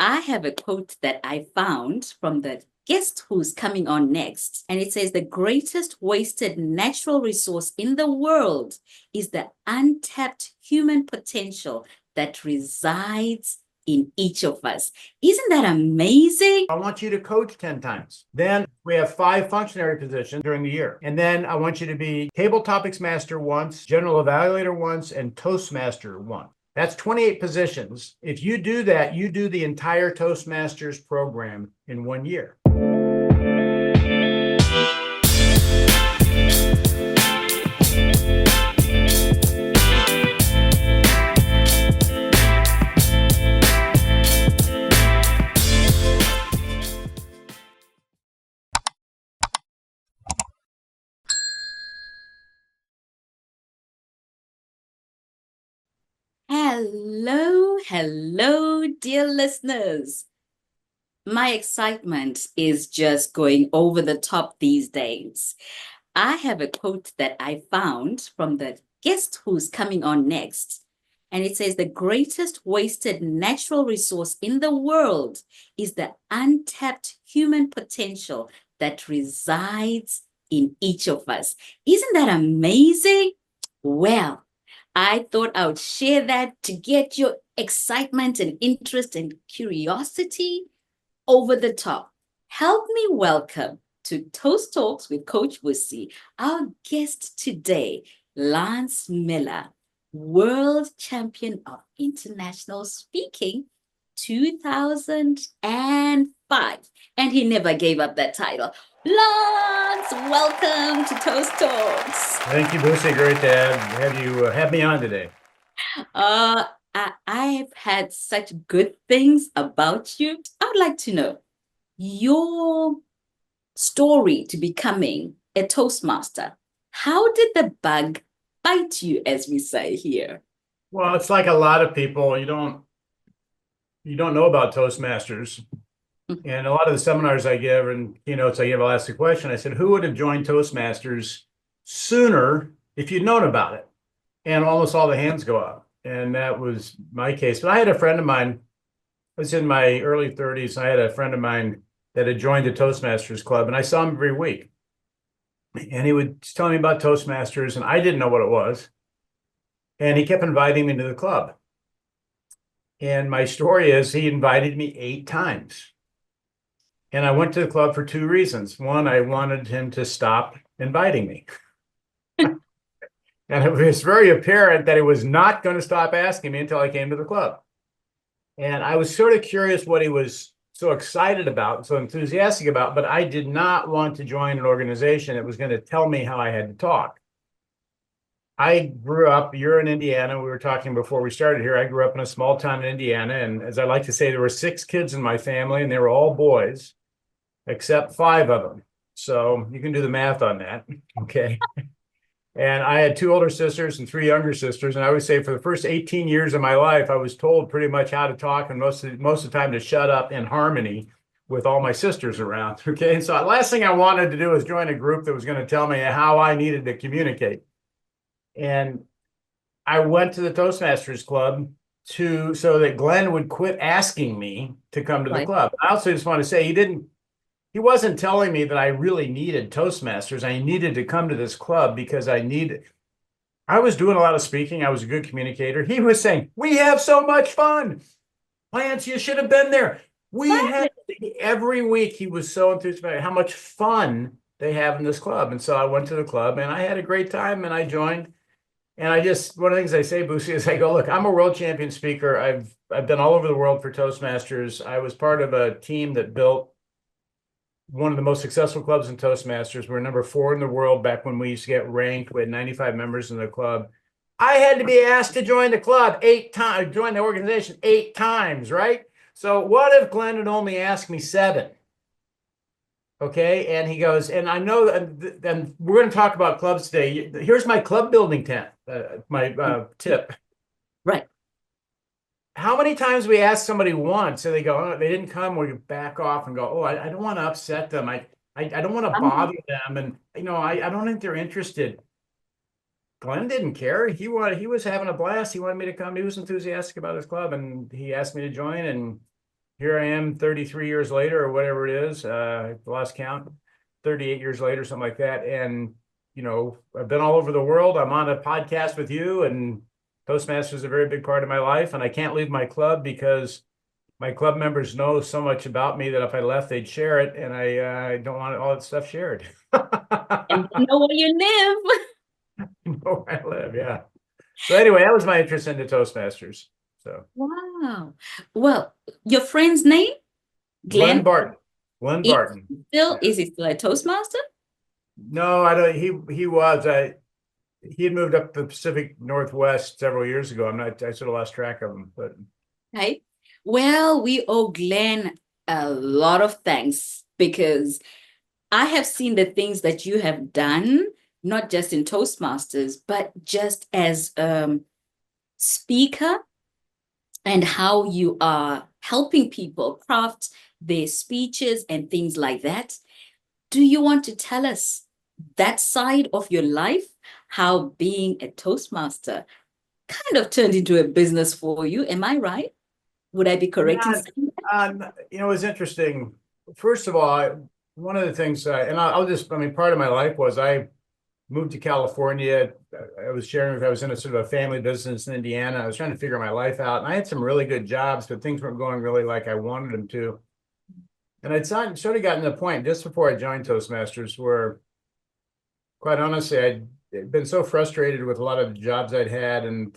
I have a quote that I found from the guest who's coming on next. And it says, the greatest wasted natural resource in the world is the untapped human potential that resides in each of us. Isn't that amazing? I want you to coach 10 times. Then we have 5 functionary positions during the year. And then I want you to be Table Topics Master once, General Evaluator once, and Toastmaster once. That's 28 positions. If you do that, you do the entire Toastmasters program in 1 year. Hello, dear listeners. My excitement is just going over the top these days. I have a quote that I found from the guest who's coming on next. And it says, the greatest wasted natural resource in the world is the untapped human potential that resides in each of us. Isn't that amazing? Well, I thought I would share that to get your excitement and interest and curiosity over the top. Help me welcome to Toast Talks with CoachBusi, our guest today, Lance Miller, World Champion of International Speaking 2005. And he never gave up that title. Lance, welcome to Toast Talks. Thank you, Busi. Great to have me on today. I've had such good things about you. I would like to know your story to becoming a Toastmaster. How did the bug bite you, as we say here? Well, it's like a lot of people, you don't know about Toastmasters. And a lot of the seminars I give and keynotes I give, I'll ask the question. I said, who would have joined Toastmasters sooner if you'd known about it? And almost all the hands go up. And that was my case. But I had a friend of mine, I was in my early 30s. I had a friend of mine that had joined the Toastmasters Club, and I saw him every week. And he would tell me about Toastmasters, and I didn't know what it was. And he kept inviting me to the club. And my story is he invited me 8 times. And I went to the club for 2 reasons. One, I wanted him to stop inviting me. And it was very apparent that he was not going to stop asking me until I came to the club. And I was sort of curious what he was so excited about, so enthusiastic about, but I did not want to join an organization that was going to tell me how I had to talk. I grew up, you're in Indiana, we were talking before we started here, I grew up in a small town in Indiana, and as I like to say, there were 6 kids in my family, and they were all boys, except 5 of them. So you can do the math on that, okay? And I had 2 older sisters and 3 younger sisters. And I would say for the first 18 years of my life, I was told pretty much how to talk and most of the time to shut up in harmony with all my sisters around. Okay. And so the last thing I wanted to do was join a group that was going to tell me how I needed to communicate. And I went to the Toastmasters Club so that Glenn would quit asking me to come to the club. I also just want to say he wasn't telling me that I really needed Toastmasters. I needed to come to this club because I was doing a lot of speaking. I was a good communicator. He was saying, we have so much fun. Lance, you should have been there. Every week he was so enthused about how much fun they have in this club. And so I went to the club and I had a great time and I joined. And one of the things I say, Busi, is I go, look, I'm a world champion speaker. I've been all over the world for Toastmasters. I was part of a team that built one of the most successful clubs in Toastmasters. We're number 4 in the world back when we used to get ranked. We had 95 members in the club. I had to be asked to join the club 8 times, join the organization 8 times, right? So what if Glenn had only asked me 7? Okay, and he goes, and I know, and we're going to talk about clubs today. Here's my club building tip. Right. How many times we ask somebody once and they go, oh, they didn't come, we back off and go, oh, I don't want to upset them. I don't want to bother them. And, I don't think they're interested. Glenn didn't care. He was having a blast. He wanted me to come. He was enthusiastic about his club and he asked me to join and here I am 33 years later or whatever it is, lost count, 38 years later, something like that. And, I've been all over the world. I'm on a podcast with you, and Toastmasters is a very big part of my life. And I can't leave my club because my club members know so much about me that if I left, they'd share it. And I don't want all that stuff shared. And you know where you live. Know where I live, yeah. So anyway, that was my interest into Toastmasters. So Wow. Well, your friend's name, Glenn Glenn, Barton. Glenn is Barton. still Yeah. is he still a Toastmaster? No, I don't. He was. He had moved up the Pacific Northwest several years ago. I sort of lost track of him, but Right. Well, we owe Glenn a lot of thanks because I have seen the things that you have done, not just in Toastmasters, but just as speaker and how you are helping people craft their speeches and things like that. Do you want to tell us that side of your life, how being a Toastmaster kind of turned into a business for you? Am I right? Would I be correct in yeah, saying that? it was interesting. First of all, one of the things, and I'll just, I mean, part of my life was I moved to California. I was sharing, I was in a sort of a family business in Indiana. I was trying to figure my life out, and I had some really good jobs, but things weren't going really like I wanted them to. And I'd sort of gotten to the point just before I joined Toastmasters where, quite honestly, I'd been so frustrated with a lot of the jobs I'd had, and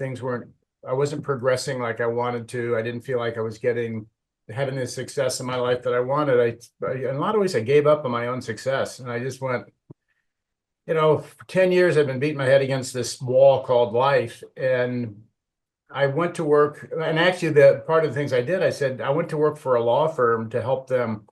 I wasn't progressing like I wanted to. I didn't feel like I was having the success in my life that I wanted. In a lot of ways, I gave up on my own success, and I just went, for 10 years, I've been beating my head against this wall called life. And I went to work, and actually, the part of the things I did, I said, I went to work for a law firm to help them.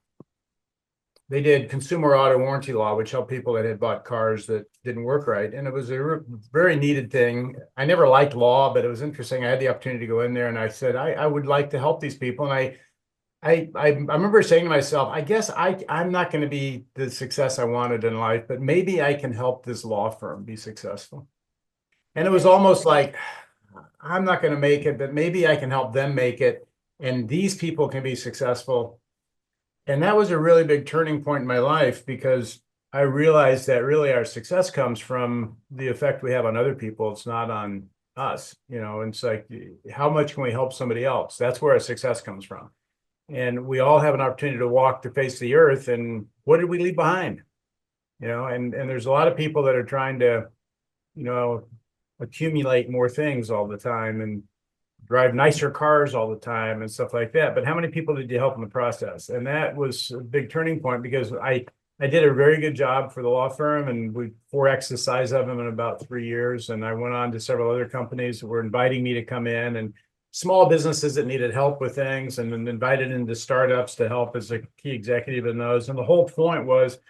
They did consumer auto warranty law, which helped people that had bought cars that didn't work right. And it was a very needed thing. I never liked law, but it was interesting. I had the opportunity to go in there, and I said, I would like to help these people. And I remember saying to myself, I guess I'm not going to be the success I wanted in life, but maybe I can help this law firm be successful. And it was almost like, I'm not going to make it, but maybe I can help them make it. And these people can be successful. And that was a really big turning point in my life because I realized that really our success comes from the effect we have on other people. It's not on us, and it's like, how much can we help somebody else? That's where our success comes from. And we all have an opportunity to walk the face of the earth. And what did we leave behind? And there's a lot of people that are trying to, accumulate more things all the time and drive nicer cars all the time and stuff like that. But how many people did you help in the process? And that was a big turning point because I did a very good job for the law firm, and we 4x the size of them in about 3 years. And I went on to several other companies that were inviting me to come in, and small businesses that needed help with things, and then invited into startups to help as a key executive in those. And the whole point was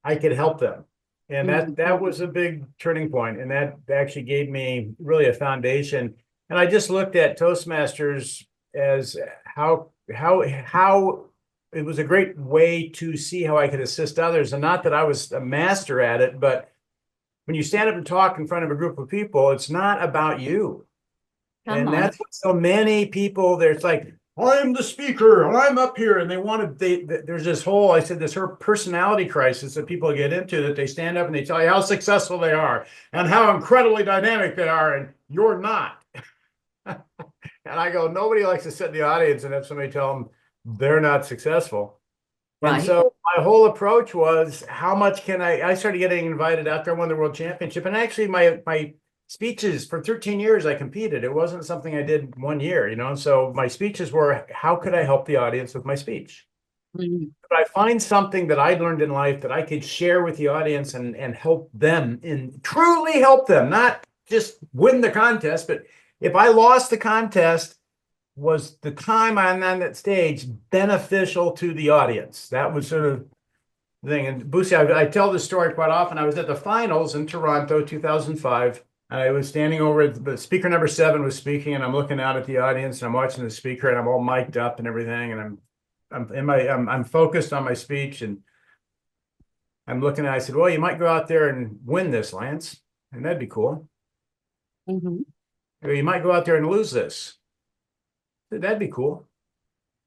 I could help them. And that was a big turning point. And that actually gave me really a foundation. And I just looked at Toastmasters as how it was a great way to see how I could assist others. And not that I was a master at it, but when you stand up and talk in front of a group of people, it's not about you. Come And on. that's what so many people, there's like, I'm the speaker and I'm up here, and there's this whole, I said, this whole personality crisis that people get into, that they stand up and they tell you how successful they are and how incredibly dynamic they are, and you're not. And I go, nobody likes to sit in the audience and have somebody tell them they're not successful. And Right. so my whole approach was, how much can I started getting invited out there. I won the world championship. And actually my speeches for 13 years, I competed. It wasn't something I did 1 year, So my speeches were, how could I help the audience with my speech? Mhm. Could I find something that I'd learned in life that I could share with the audience and help them, and truly help them, not just win the contest, but if I lost the contest, was the time I'm on that stage beneficial to the audience? That was sort of the thing. And Busi, I tell this story quite often. I was at the finals in Toronto, 2005. I was standing over at the speaker number 7 was speaking, and I'm looking out at the audience, and I'm watching the speaker, and I'm all mic'd up and everything, and I'm focused on my speech, and I'm looking at. I said, "Well, you might go out there and win this, Lance, and that'd be cool. Mhm. Or you might go out there and lose this. That'd be cool."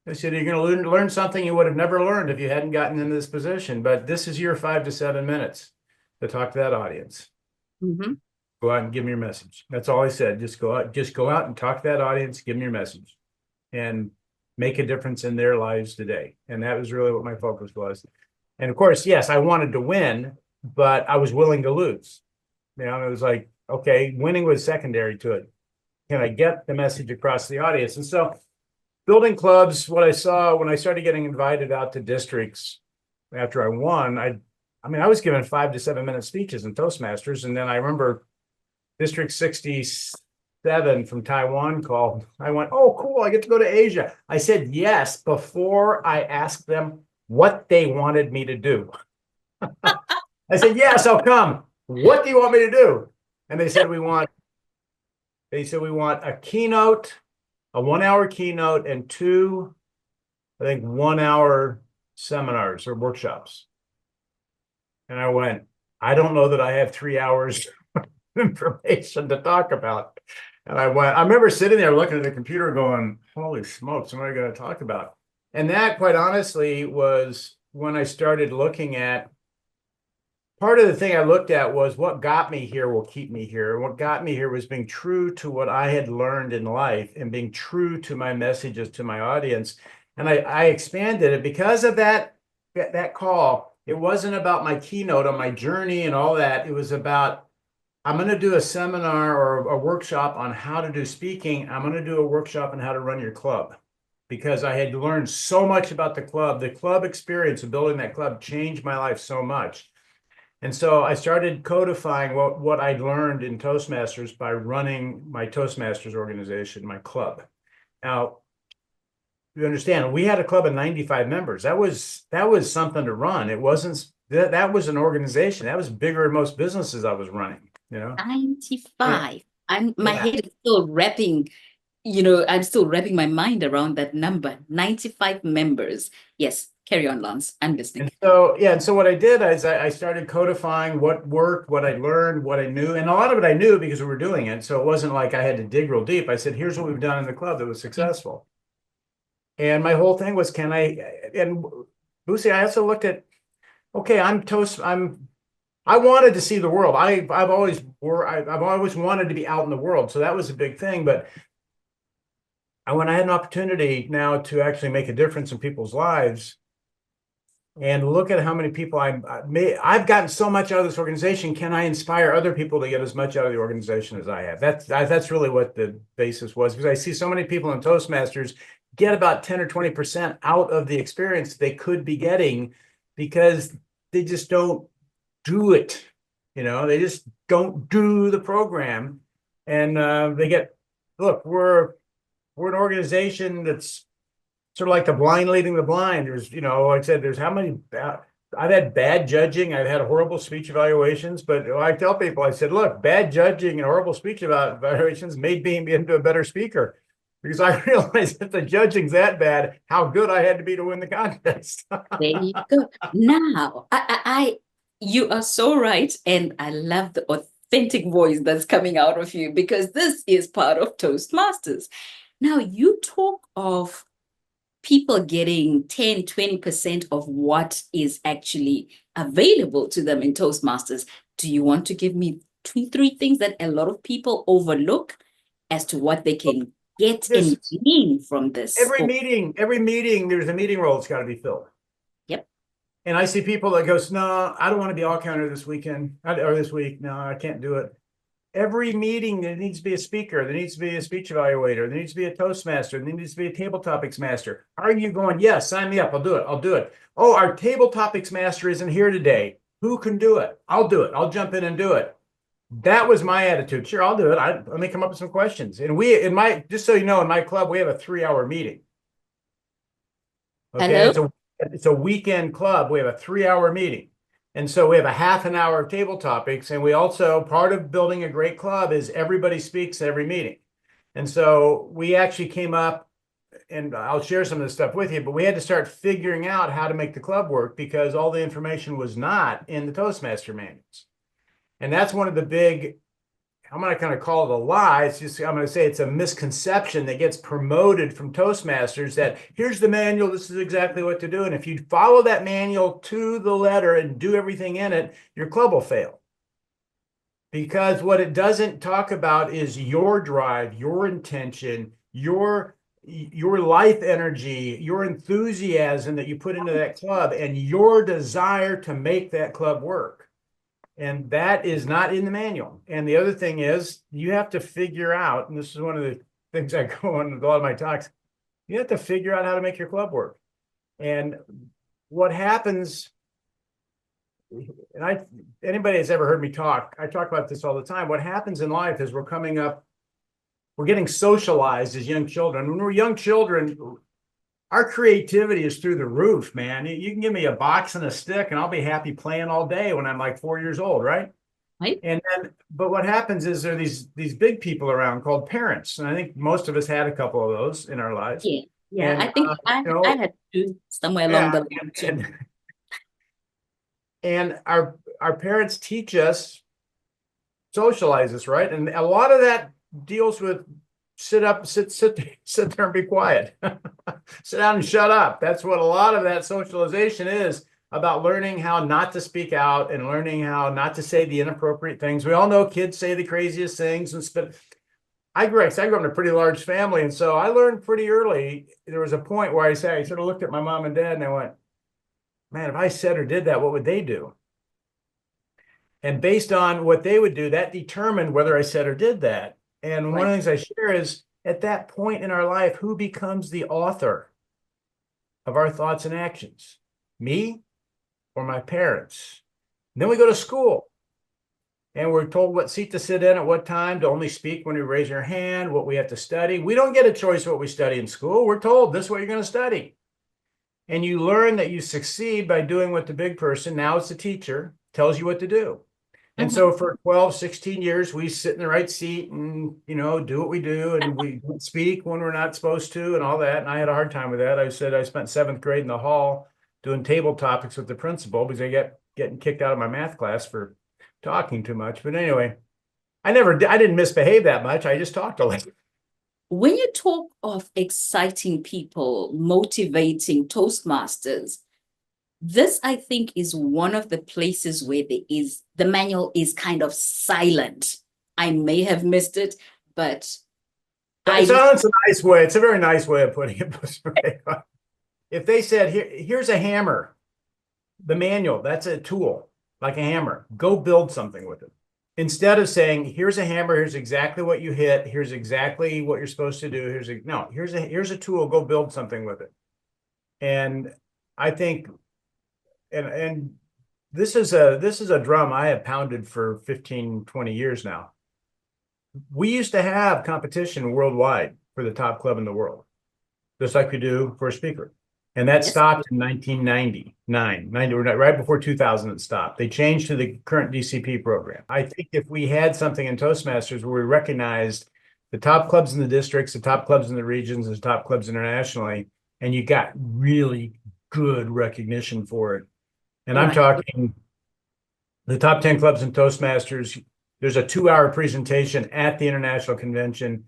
I said, you're going to learn something you would have never learned if you hadn't gotten into this position. But this is your 5 to 7 minutes to talk to that audience. Mm-hmm. Go out and give them your message. That's all I said. Just go out and talk to that audience, give them your message, and make a difference in their lives today. And that was really what my focus was. And of course, yes, I wanted to win, but I was willing to lose. You know, it was like, okay, winning was secondary to it. Can I get the message across the audience? And so building clubs, what I saw when I started getting invited out to districts after I won, I mean, I was given 5 to 7 minute speeches in Toastmasters. And then I remember District 67 from Taiwan called. I went, oh, cool, I get to go to Asia. I said yes before I asked them what they wanted me to do. I said, yes, I'll come. What do you want me to do? And they said, we want a keynote, a 1 hour keynote, and 2, I think, 1 hour seminars or workshops. And I went, I don't know that I have 3 hours information to talk about. And I remember sitting there looking at the computer going, holy smokes, what am I going to talk about? And that, quite honestly, was when I started looking at, part of the thing I looked at was what got me here will keep me here. And what got me here was being true to what I had learned in life and being true to my messages to my audience. And I expanded it because of that call. It wasn't about my keynote on my journey and all that. It was about, I'm going to do a seminar or a workshop on how to do speaking. I'm going to do a workshop on how to run your club, because I had learned so much about the club. The club experience of building that club changed my life so much. And so I started codifying what I'd learned in Toastmasters by running my Toastmasters organization, my club. Now, you understand, we had a club of 95 members. That was something to run. It wasn't, that was an organization. That was bigger than most businesses I was running, you know? 95. My Yeah. head is still wrapping, I'm still wrapping my mind around that number. 95 members. Yes, carry on, Lance. I'm listening. And so what I did is I started codifying what worked, what I learned, what I knew. And a lot of it I knew because we were doing it. So it wasn't like I had to dig real deep. I said, here's what we've done in the club that was successful. And my whole thing was, and Busi, I also looked at, okay, I wanted to see the world. I've always wanted to be out in the world. So that was a big thing. But when I had an opportunity now to actually make a difference in people's lives, and look at how many people I've gotten so much out of this organization. Can I inspire other people to get as much out of the organization as I have? That's really what the basis was, because I see so many people in Toastmasters get about 10 or 20% out of the experience they could be getting because they just don't do it. They just don't do the program. And we're an organization that's sort of like the blind leading the blind. There's, like I said, there's how many, I've had bad judging. I've had horrible speech evaluations, but I tell people, I said, look, bad judging and horrible speech evaluations made me into a better speaker, because I realized if the judging's that bad, how good I had to be to win the contest. There you go. Now, you are so right. And I love the authentic voice that's coming out of you, because this is part of Toastmasters. Now, you talk of people getting 10, 20% of what is actually available to them in Toastmasters. Do you want to give me 2, 3 things that a lot of people overlook as to what they can get and gain from this? Every meeting, there's a meeting role that's got to be filled. Yep. And I see people that goes, no, I don't want to be all counter this weekend or this week. No, I can't do it. Every meeting, there needs to be a speaker. There needs to be a speech evaluator. There needs to be a Toastmaster. There needs to be a table topics master. Are you going, yes, sign me up. I'll do it. I'll do it. Oh, our table topics master isn't here today. Who can do it? I'll do it. I'll jump in and do it. That was my attitude. Sure, I'll do it. Let me come up with some questions. And just so you know, in my club, we have a 3-hour meeting. Okay, it's a weekend club. We have a 3-hour meeting. And so we have a half an hour of table topics. And we also, part of building a great club is everybody speaks at every meeting. And so we actually came up, and I'll share some of this stuff with you, but we had to start figuring out how to make the club work, because all the information was not in the Toastmaster manuals. And that's one of the big I'm going to kind of call it a lie. It's just, I'm going to say it's a misconception that gets promoted from Toastmasters that here's the manual. This is exactly what to do. And if you follow that manual to the letter and do everything in it, your club will fail. Because what it doesn't talk about is your drive, your intention, your life energy, your enthusiasm that you put into that club, and your desire to make that club work. And that is not in the manual. And the other thing is you have to figure out, and this is one of the things I go on with a lot of my talks, you have to figure out how to make your club work. And what happens, and anybody that's ever heard me talk, I talk about this all the time. What happens in life is we're getting socialized as young children. When we're young children, our creativity is through the roof, man. You can give me a box and a stick and I'll be happy playing all day when I'm like 4 years old, right? Right. And then, but what happens is there are these big people around called parents. And I think most of us had a couple of those in our lives. Yeah. Yeah. And, I think I had to somewhere along the line. And our parents teach us, socialize us, right? And a lot of that deals with sit there and be quiet. Sit down and shut up. That's what a lot of that socialization is about, learning how not to speak out and learning how not to say the inappropriate things. We all know kids say the craziest things and spit. I grew up in a pretty large family, and so I learned pretty early. There was a point where I sort of looked at my mom and dad and I went, man, if I said or did that, what would they do? And based on what they would do, that determined whether I said or did that. And one of the things I share is, at that point in our life, who becomes the author of our thoughts and actions? Me or my parents? And then we go to school and we're told what seat to sit in at what time, to only speak when you raise your hand, what we have to study. We don't get a choice what we study in school. We're told this is what you're going to study. And you learn that you succeed by doing what the big person, now it's the teacher, tells you what to do. And so for 12, 16 years, we sit in the right seat and, do what we do. And we speak when we're not supposed to and all that. And I had a hard time with that. I said I spent 7th grade in the hall doing table topics with the principal because I kept getting kicked out of my math class for talking too much. But anyway, I didn't misbehave that much. I just talked a lot. When you talk of exciting people, motivating Toastmasters, this, I think, is one of the places where the manual is kind of silent. I may have missed it, but It's a nice way. It's a very nice way of putting it. If they said, here's a hammer, the manual, that's a tool, like a hammer. Go build something with it. Instead of saying, here's a hammer, here's exactly what you hit, here's exactly what you're supposed to do. Here's a tool, go build something with it. And I think, and this is a drum I have pounded for 15, 20 years now. We used to have competition worldwide for the top club in the world, just like we do for a speaker. And that stopped in 1999, right before 2000 it stopped. They changed to the current DCP program. I think if we had something in Toastmasters where we recognized the top clubs in the districts, the top clubs in the regions, the top clubs internationally, and you got really good recognition for it. And I'm talking the top 10 clubs in Toastmasters. There's a 2-hour presentation at the international convention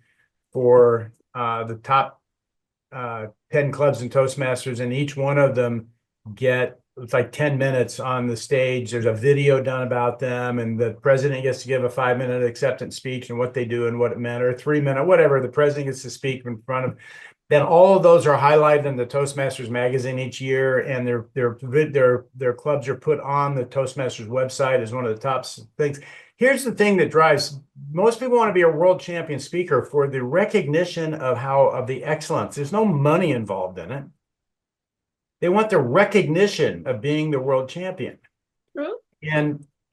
for the top 10 clubs in Toastmasters, and each one of them it's like 10 minutes on the stage. There's a video done about them, and the president gets to give a 5-minute acceptance speech and what they do and what it meant, or 3-minute, whatever. The president gets to speak in front of. Then all of those are highlighted in the Toastmasters magazine each year, and their clubs are put on the Toastmasters website as one of the top things. Here's the thing that drives most people want to be a world champion speaker for the recognition of the excellence. There's no money involved in it. They want the recognition of being the world champion. True.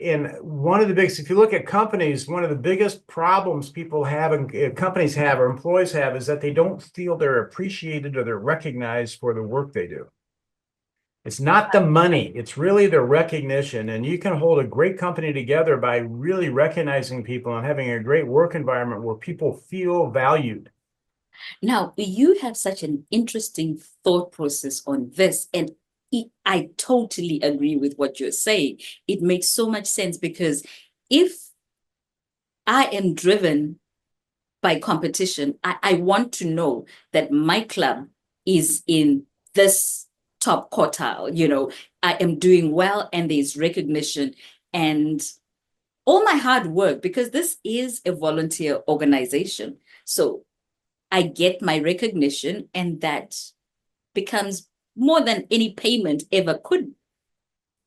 And one of the biggest, if you look at companies, one of the biggest problems people have and companies have or employees have is that they don't feel they're appreciated or they're recognized for the work they do. It's not the money, it's really the recognition. And you can hold a great company together by really recognizing people and having a great work environment where people feel valued. Now, you have such an interesting thought process on this, and I totally agree with what you're saying. It makes so much sense, because if I am driven by competition. I want to know that my club is in this top quartile. I am doing well and there's recognition and all my hard work, because this is a volunteer organization. So I get my recognition, and that becomes more than any payment ever could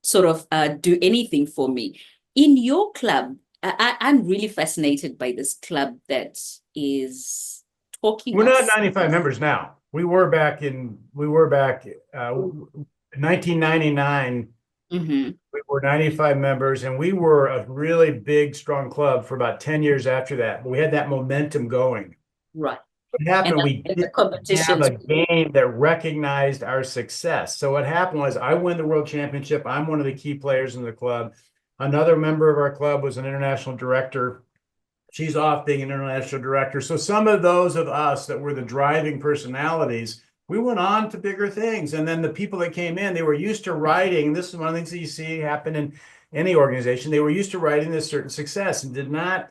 sort of do anything for me. In your club, I'm really fascinated by this club that is talking We're of. not 95 members now. We were back 1999. Mm-hmm. We were 95 members, and we were a really big, strong club for about 10 years after that. But we had that momentum going. Right. What And happened, we the didn't have competitions. a game that recognized our success. So what happened was I win the world championship. I'm one of the key players in the club. Another member of our club was an international director. She's off being an international director. So some of those of us that were the driving personalities, we went on to bigger things. And then the people that came in, they were used to writing. This is one of the things that you see happen in any organization. They were used to writing this certain success and did not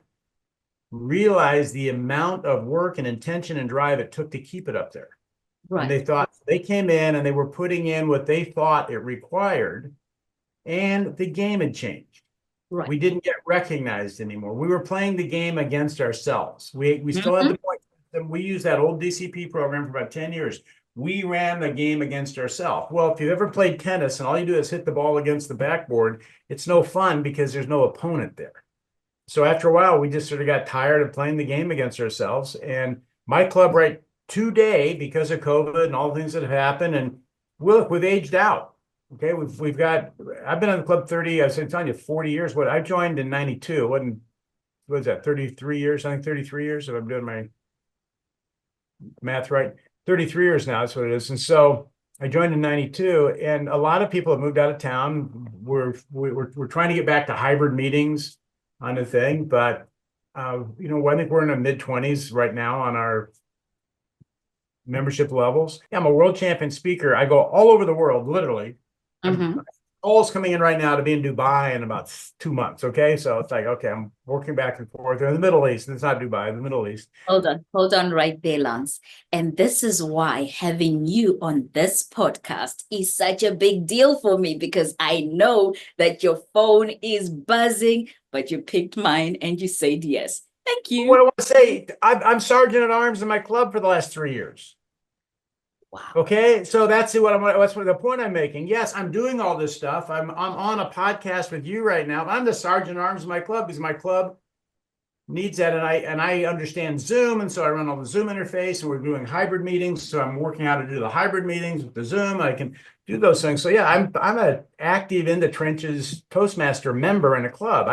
realize the amount of work and intention and drive it took to keep it up there. And Right. they came in and they were putting in what they thought it required, and the game had changed. Right. We didn't get recognized anymore. We were playing the game against ourselves. We still had the point. We used that old DCP program for about 10 years. We ran the game against ourselves. Well, if you ever played tennis and all you do is hit the ball against the backboard, it's no fun because there's no opponent there. So after a while, we just sort of got tired of playing the game against ourselves. And my club right today, because of COVID and all the things that have happened, and look, we've aged out. Okay, I've been on the club 30, I was telling you 40 years. What I joined in 92, what was that, 33 years? I think 33 years, if I'm doing my math right. 33 years now, that's what it is. And so I joined in 92, and a lot of people have moved out of town. We're trying to get back to hybrid meetings on the thing, but I think we're in the mid-20s right now on our membership levels. Yeah, I'm a world champion speaker. I go all over the world, literally. Mm-hmm. Calls coming in right now to be in Dubai in about 2 months. Okay, so it's like, okay, I'm working back and forth. They're in the Middle East. It's not Dubai, the Middle East. Hold on right there, Lance. And this is why having you on this podcast is such a big deal for me, because I know that your phone is buzzing, but you picked mine and you said yes. Thank you. What I want to say, I'm sergeant at arms in my club for the last 3 years. Wow. Okay, so that's the point I'm making. Yes, I'm doing all this stuff. I'm on a podcast with you right now. I'm the sergeant at arms of my club because my club needs that, and I understand Zoom, and so I run all the Zoom interface, and we're doing hybrid meetings. So I'm working out how to do the hybrid meetings with the Zoom. I can do those things. So yeah, I'm an active in the trenches Toastmaster member in a club.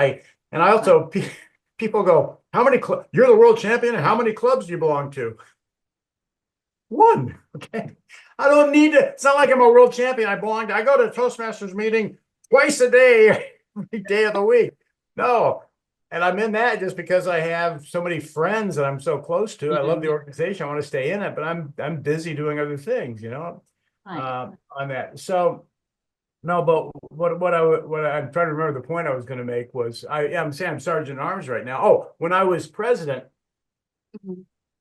And I also people go, how many clubs? You're the world champion, and how many clubs do you belong to? One. Okay. I don't need to. It's not like I'm a world champion. I go to a Toastmasters meeting twice a day, every day of the week. No. And I'm in that just because I have so many friends that I'm so close to. I love the organization. I want to stay in it, but I'm busy doing other things, on that. So no, but what I'm trying to remember the point I was going to make was I'm saying I'm sergeant at arms right now. Oh, when I was president,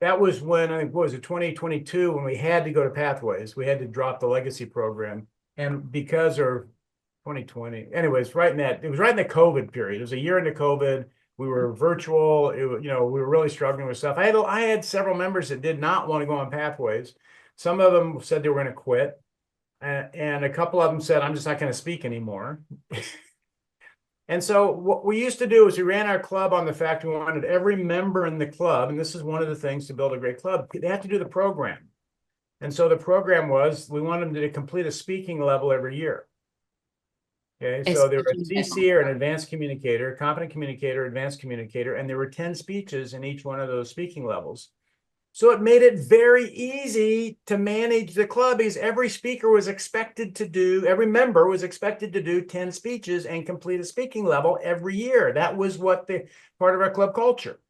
that was when I think, what was it, 2022, when we had to go to Pathways. We had to drop the legacy program. And because of 2020, anyways, it was right in the COVID period. It was a year into COVID. We were virtual. We were really struggling with stuff. I had several members that did not want to go on Pathways. Some of them said they were going to quit. And a couple of them said, I'm just not going to speak anymore. And so what we used to do is we ran our club on the fact we wanted every member in the club, and this is one of the things to build a great club, they have to do the program. And so the program was, we wanted them to complete a speaking level every year. Okay, so there were a CC or an advanced communicator, competent communicator, advanced communicator, and there were 10 speeches in each one of those speaking levels. So it made it very easy to manage the club because every member was expected to do 10 speeches and complete a speaking level every year. That was what the part of our club culture.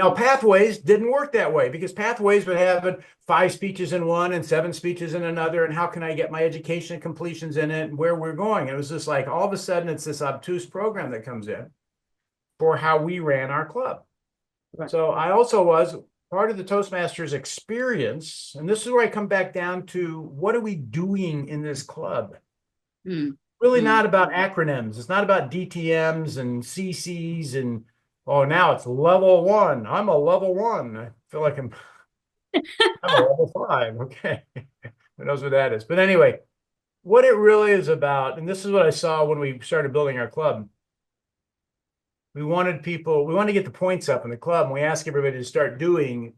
Now, Pathways didn't work that way because Pathways would have 5 speeches in one and 7 speeches in another. And how can I get my education and completions in it and where we're going? It was just like all of a sudden it's this obtuse program that comes in. for how we ran our club. Right. So I also was part of the Toastmasters experience. And this is where I come back down to what are we doing in this club? Mm. Really Mm. not about acronyms. It's not about DTMs and CCs and, oh, now it's level one. I'm a level one. I feel like I'm a level five. Okay. Who knows what that is? But anyway, what it really is about, and this is what I saw when we started building our club. We wanted to get the points up in the club, and we asked everybody to start doing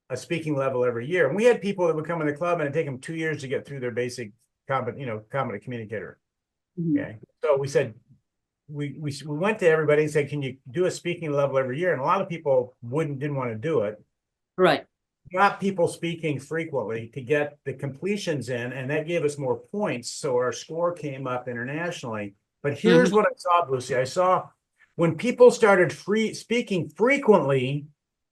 a speaking level every year. And we had people that would come in the club and it'd take them 2 years to get through their basic competent communicator. Mm. Okay. So we said, we went to everybody and said, can you do a speaking level every year? And a lot of people didn't want to do it. Right. Got people speaking frequently to get the completions in, and that gave us more points. So our score came up internationally. But here's Mhm. what I saw, Lucy. I saw when people started speaking frequently,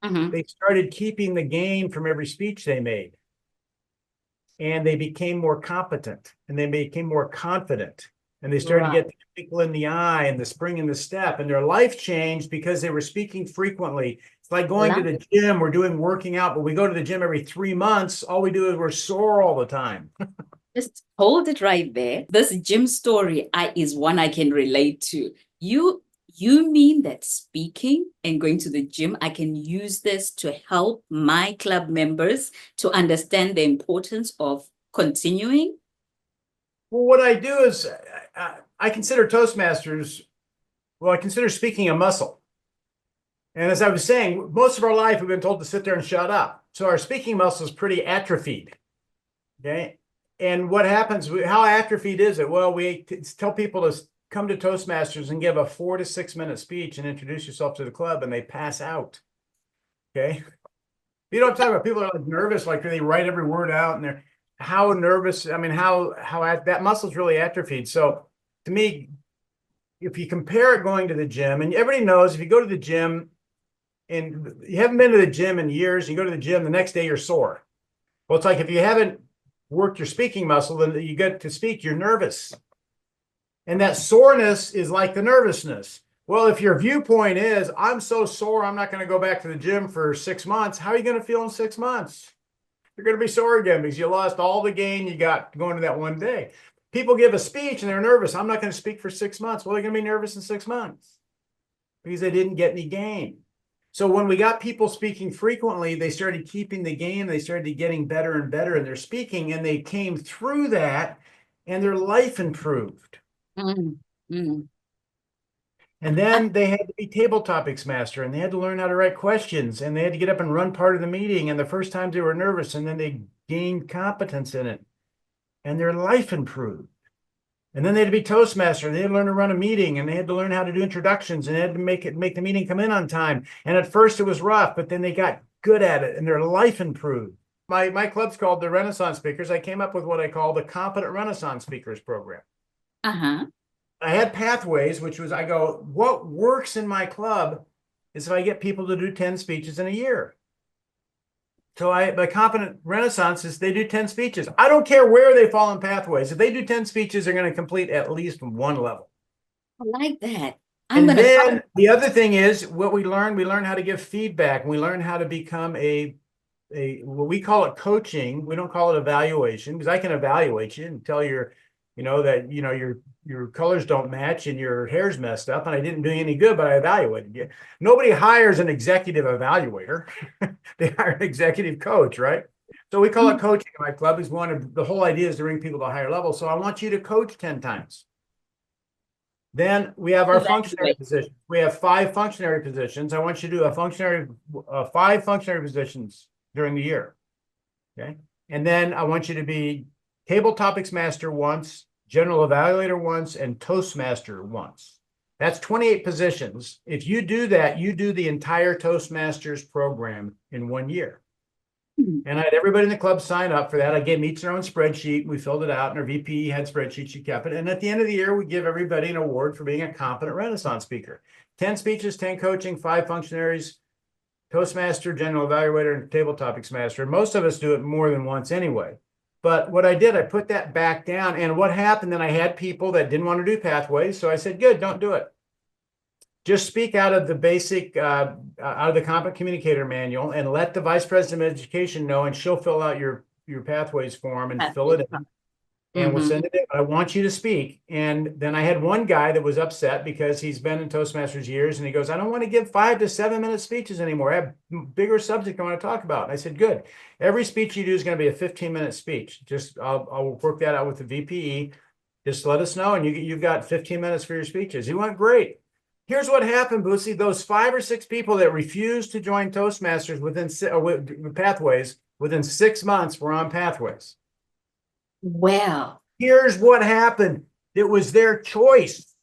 Mhm. they started keeping the gain from every speech they made. And they became more competent and they became more confident. And they started to Right. get the twinkle in the eye and the spring in the step. And their life changed because they were speaking frequently. It's like going to Love the it. gym. We're doing working out, but we go to the gym every 3 months. All we do is we're sore all the time. Just hold it right there. This gym story is one I can relate to. You mean that speaking and going to the gym, I can use this to help my club members to understand the importance of continuing? Well, what I do is I consider Toastmasters, well, I consider speaking a muscle. And as I was saying, most of our life we've been told to sit there and shut up. So our speaking muscle is pretty atrophied. Okay. And what happens, how atrophied is it? Well, we tell people to come to Toastmasters and give a 4 to 6 minute speech and introduce yourself to the club, and they pass out. Okay. You know what I'm talking about? People are like nervous, like they write every word out and they're how nervous. I mean, how that muscle's really atrophied. So to me, if you compare it going to the gym, and everybody knows if you go to the gym and you haven't been to the gym in years, you go to the gym, the next day you're sore. Well, it's like if you haven't worked your speaking muscle, then you get to speak, you're nervous. And that soreness is like the nervousness. Well, if your viewpoint is, I'm so sore, I'm not going to go back to the gym for 6 months, how are you going to feel in 6 months? You're going to be sore again because you lost all the gain you got going to that one day. People give a speech and they're nervous. I'm not going to speak for 6 months. Well, they're going to be nervous in 6 months because they didn't get any gain. So when we got people speaking frequently, they started keeping the game. They started getting better and better in their speaking, and they came through that and their life improved. Mm. Mm. And I, then they had to be table topics master, and they had to learn how to write questions, and they had to get up and run part of the meeting. And the first times they were nervous, and then they gained competence in it, and their life improved. And then they had to be Toastmaster. They had to learn to run a meeting, and they had to learn how to do introductions, and they had to make the meeting come in on time. And at first it was rough, but then they got good at it, and their life improved. My club's called the Renaissance Speakers. I came up with what I call the Competent Renaissance Speakers program. uh-huh. I had pathways, which was I go, what works in my club is if I get people to do 10 speeches in a year. So my competent Renaissance is they do 10 speeches. I don't care where they fall in pathways. If they do 10 speeches, they're going to complete at least one level. I like that. I'm And going to copy. then the other thing is what we learn how to give feedback. And we learn how to become what we call it coaching. We don't call it evaluation because I can evaluate you and tell that your colors don't match and your hair's messed up and I didn't do you any good, but I evaluated you. Nobody hires an executive evaluator. They hire an executive coach, right? So we call it coaching in my club. Is the whole idea is to bring people to a higher level. So I want you to coach 10 times. Then we have our functionary Evaluate. positions. We have 5 functionary positions. I want you to do 5 functionary positions during the year. Okay. And then I want you to be table topics master once, general evaluator once, and Toastmaster once. That's 28 positions. If you do that, you do the entire Toastmasters program in 1 year. And I had everybody in the club sign up for that. I gave them each their own spreadsheet. We filled it out, and our VP had spreadsheets. She kept it. And at the end of the year, we give everybody an award for being a competent Renaissance speaker. 10 speeches, 10 coaching, 5 functionaries, Toastmaster, general evaluator, and table topics master. Most of us do it more than once anyway. But what I did, I put that back down. And what happened, then I had people that didn't want to do pathways. So I said, good, don't do it. just speak out of the basic, out of the competent communicator manual, and let the vice president of education know, and she'll fill out your pathways form and fill it in. And we'll send it in. I want you to speak. And then I had one guy that was upset because he's been in Toastmasters years, and he goes, I don't want to give 5 to 7 minute speeches anymore. I have bigger subject I want to talk about. And I said, good. Every speech you do is going to be a 15-minute speech. Just I'll work that out with the VPE. Just let us know, and you've got 15 minutes for your speeches. He went, great. Here's what happened, Busi. Those 5 or 6 people that refused to join Toastmasters with Pathways, within 6 months were on Pathways. Well, here's what happened. It was their choice.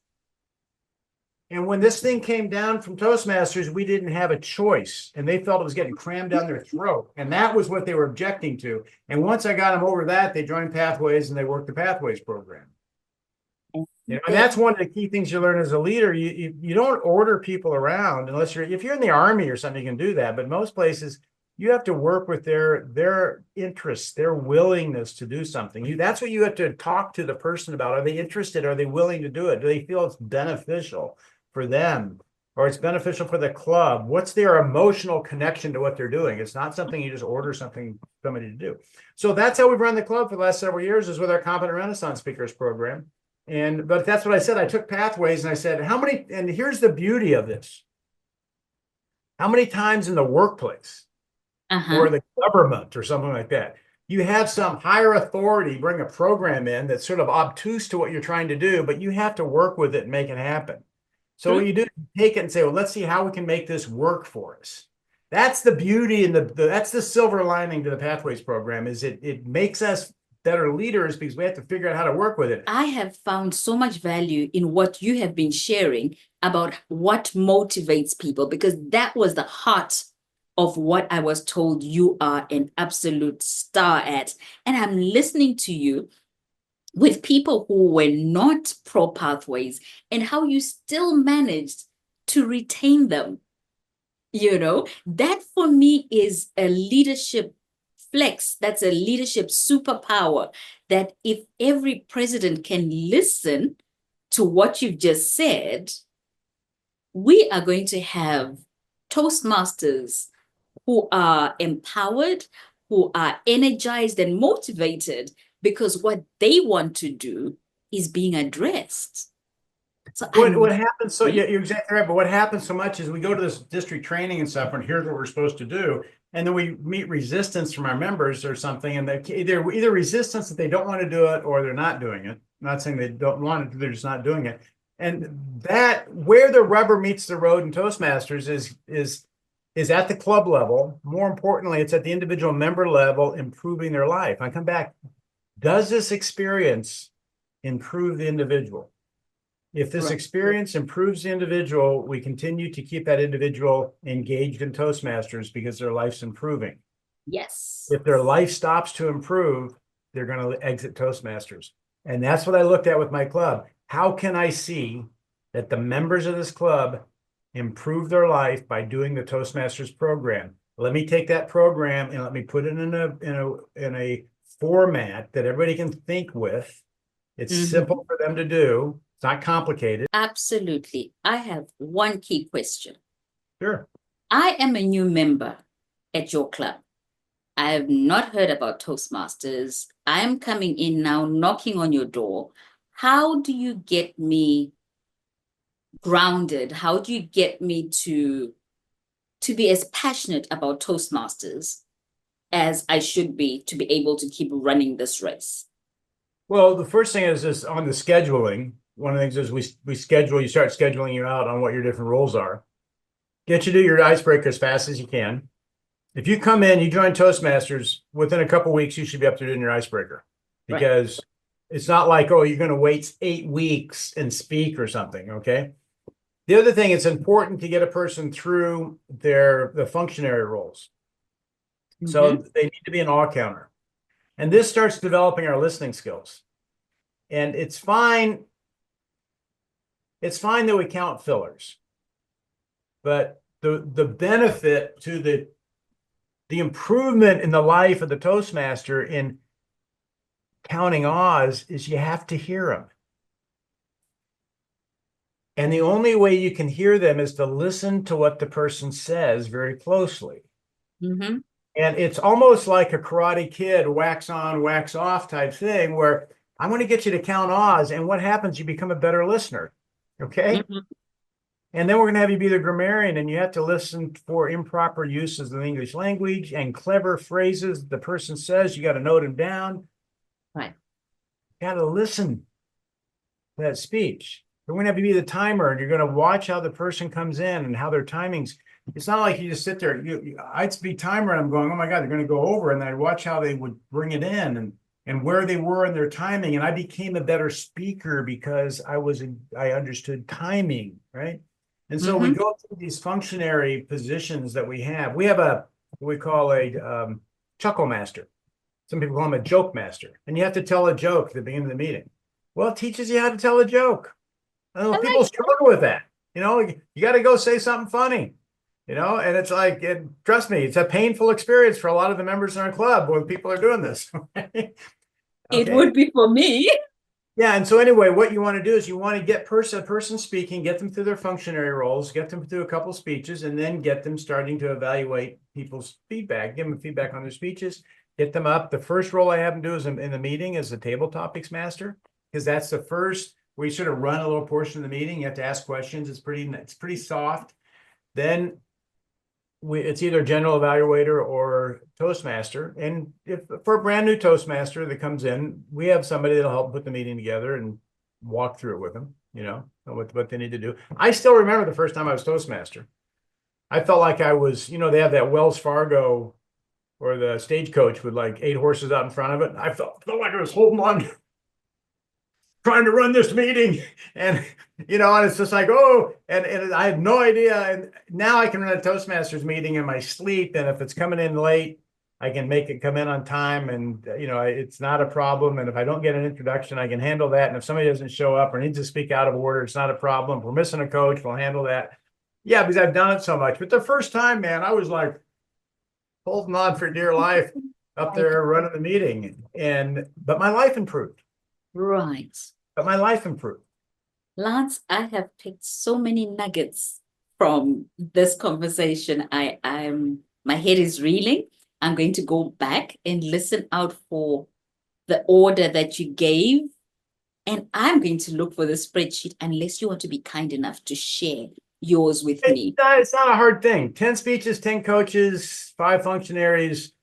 And when this thing came down from Toastmasters, we didn't have a choice. And they felt it was getting crammed down their throat. And that was what they were objecting to. And once I got them over that, they joined Pathways and they worked the Pathways program. And that's one of the key things you learn as a leader. You don't order people around unless if you're in the Army or something, you can do that. But most places, you have to work with their interests, their willingness to do something. That's what you have to talk to the person about. Are they interested? Are they willing to do it? Do they feel it's beneficial for them, or it's beneficial for the club? What's their emotional connection to what they're doing? It's not something you just order somebody to do. So that's how we've run the club for the last several years, is with our Competent Renaissance Speakers program. But that's what I said. I took Pathways and I said, and here's the beauty of this. How many times in the workplace or the government or something like that, you have some higher authority bring a program in that's sort of obtuse to what you're trying to do, but you have to work with it and make it happen. So what you do, you take it and say, well, let's see how we can make this work for us. That's the beauty, and that's the silver lining to the Pathways program, is it makes us better leaders because we have to figure out how to work with it. I have found so much value in what you have been sharing about what motivates people, because that was the heart of what I was told you are an absolute star at. And I'm listening to you with people who were not pro Pathways, and how you still managed to retain them. That for me is a leadership flex. That's a leadership superpower, that if every president can listen to what you've just said, we are going to have Toastmasters who are empowered, who are energized and motivated, because what they want to do is being addressed. So what happens, so yeah, you're exactly right, but what happens so much is we go to this district training and stuff, and here's what we're supposed to do, and then we meet resistance from our members or something, and they either resistance that they don't want to do it, or they're not doing it. I'm not saying they don't want it, they're just not doing it. And that, where the rubber meets the road in Toastmasters is at the club level. More importantly, it's at the individual member level, improving their life. I come back, does this experience improve the individual? If this experience improves the individual, we continue to keep that individual engaged in Toastmasters because their life's improving. Yes. If their life stops to improve, they're going to exit Toastmasters. And that's what I looked at with my club. How can I see that the members of this club improve their life by doing the Toastmasters program? Let me take that program and let me put it in a format that everybody can think with. It's simple for them to do. It's not complicated. Absolutely. I have one key question. Sure. I am a new member at your club. I have not heard about Toastmasters. I am coming in now, knocking on your door. How do you get me grounded? How do you get me to be as passionate about Toastmasters as I should be to be able to keep running this race? Well, the first thing is on the scheduling. One of the things is we schedule, you start scheduling you out on what your different roles are. Get you to do your icebreaker as fast as you can. If you come in, you join Toastmasters, within a couple of weeks, you should be up to doing your icebreaker, because it's not like, oh, you're going to wait 8 weeks and speak or something. Okay. The other thing, it's important to get a person through the functionary roles. So they need to be an all counter. And this starts developing our listening skills. And it's fine. It's fine that we count fillers, but the benefit to the improvement in the life of the Toastmaster in counting Oz is you have to hear them. And the only way you can hear them is to listen to what the person says very closely. Mm-hmm. And it's almost like a Karate Kid, wax on, wax off type thing, where I'm going to get you to count Oz. And what happens? You become a better listener. Okay. Mm-hmm. And then we're going to have you be the grammarian, and you have to listen for improper uses of the English language and clever phrases the person says. You got to note them down. Right. You got to listen to that speech. We're going to have you be the timer, and you're going to watch how the person comes in and how their timings. It's not like you just sit there. I'd be timer, and I'm going, oh my God, they're going to go over, and I'd watch how they would bring it in and where they were in their timing. And I became a better speaker because I understood timing, right? And so we Mm-hmm. go through these functionary positions that we have. We have what we call a chuckle master. Some people call him a joke master. And you have to tell a joke at the beginning of the meeting. Well, it teaches you how to tell a joke. I know I people like struggle with that. You got to go say something funny, and it's like, trust me, it's a painful experience for a lot of the members in our club when people are doing this. it Okay. would be for me. Yeah, and so anyway, what you want to do is you want to get a person speaking, get them through their functionary roles, get them through a couple speeches, and then get them starting to evaluate people's feedback, give them feedback on their speeches, get them up. The first role I have them do is in the meeting is the table topics master, because that's the first where you sort of run a little portion of the meeting. You have to ask questions. It's pretty soft. Then it's either general evaluator or Toastmaster. And if for a brand new Toastmaster that comes in, we have somebody that'll help put the meeting together and walk through it with them, what they need to do. I still remember the first time I was Toastmaster. I felt like I was, they have that Wells Fargo or the stagecoach with like 8 horses out in front of it. I felt like I was holding on, trying to run this meeting, and and it's just like, oh, and I had no idea. And now I can run a Toastmasters meeting in my sleep, and if it's coming in late, I can make it come in on time, and it's not a problem. And if I don't get an introduction, I can handle that. And if somebody doesn't show up or needs to speak out of order, it's not a problem. If we're missing a coach, we'll handle that. Yeah, because I've done it so much. But the first time, man, I was like holding on for dear life up there running the meeting, but my life improved. Right. But my life improved. Lance, I have picked so many nuggets from this conversation. My head is reeling. I'm going to go back and listen out for the order that you gave. And I'm going to look for the spreadsheet unless you want to be kind enough to share yours with me. It's not a hard thing. 10 speeches, 10 coaches, 5 functionaries,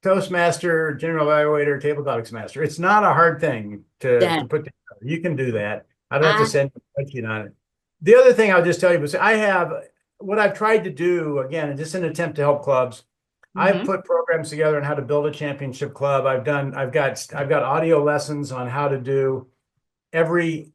Toastmaster, general evaluator, table topics master. It's not a hard thing to put together. You can do that. I don't have to send a spreadsheet on it. The other thing I'll just tell you was what I've tried to do, again, just an attempt to help clubs. I've put programs together on how to build a championship club. I've got audio lessons on how to do every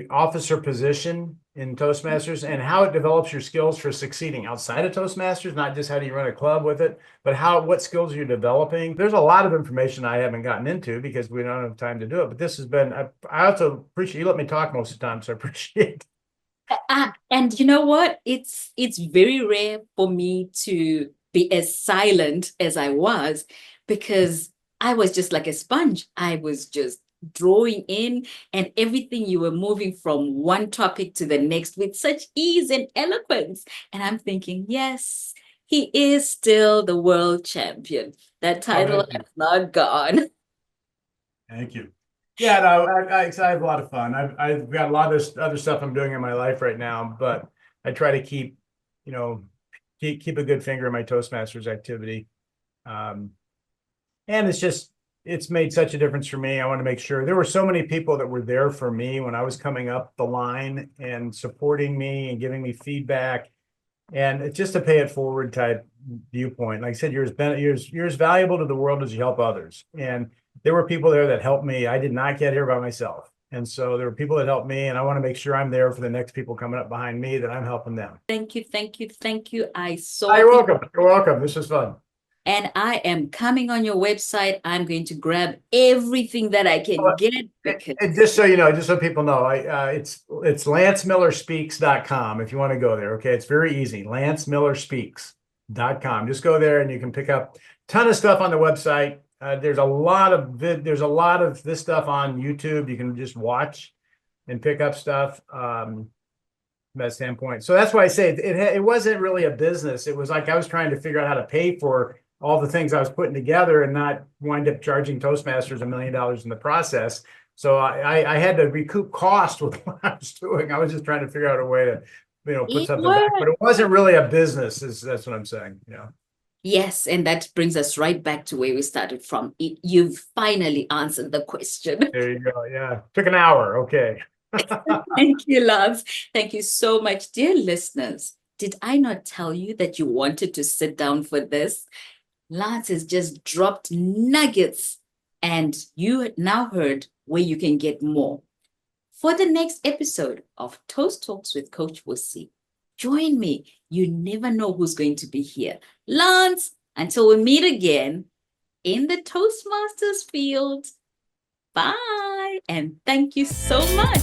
officer position in Toastmasters and how it develops your skills for succeeding outside of Toastmasters, not just how do you run a club with it, but what skills you're developing. There's a lot of information I haven't gotten into because we don't have time to do it. But this has been, I also appreciate you let me talk most of the time, so I appreciate it. And you know what? It's very rare for me to be as silent as I was, because I was just like a sponge. I was just drawing in, and everything you were moving from one topic to the next with such ease and eloquence. And I'm thinking, yes, he is still the world champion. That title has not gone. Thank you. Yeah, no, I have a lot of fun. I've got a lot of other stuff I'm doing in my life right now, but I try to keep a good finger in my Toastmasters activity. And it's made such a difference for me. I want to make sure there were so many people that were there for me when I was coming up the line and supporting me and giving me feedback. And it's just a pay it forward type viewpoint. Like I said, you're as valuable to the world as you help others. And there were people there that helped me. I did not get here by myself. And so there were people that helped me, and I want to make sure I'm there for the next people coming up behind me, that I'm helping them. Thank you. Thank you. Thank you. You're welcome. You're welcome. This was fun. And I am coming on your website. I'm going to grab everything that I can get. And just so you know, just so people know, it's lancemillerspeaks.com if you want to go there. Okay. It's very easy. lancemillerspeaks.com. Just go there and you can pick up a ton of stuff on the website. There's a lot of this stuff on YouTube. You can just watch. and pick up stuff. From that standpoint. So that's why I say it wasn't really a business. It was like I was trying to figure out how to pay for all the things I was putting together and not wind up charging Toastmasters $1 million in the process. So I had to recoup cost with what I was doing. I was just trying to figure out a way to, put It something back, but it wasn't really a business. That's what I'm saying. Yeah. Yes, and that brings us right back to where we started from. You've finally answered the question. There you go. Yeah. Took an hour. Okay. Thank you, Lance. Thank you so much. Dear listeners, did I not tell you that you wanted to sit down for this? Lance has just dropped nuggets, and you now heard where you can get more. For the next episode of Toast Talks with CoachBusi, join me. You never know who's going to be here. Lance, until we meet again in the Toastmasters field. Bye, and thank you so much.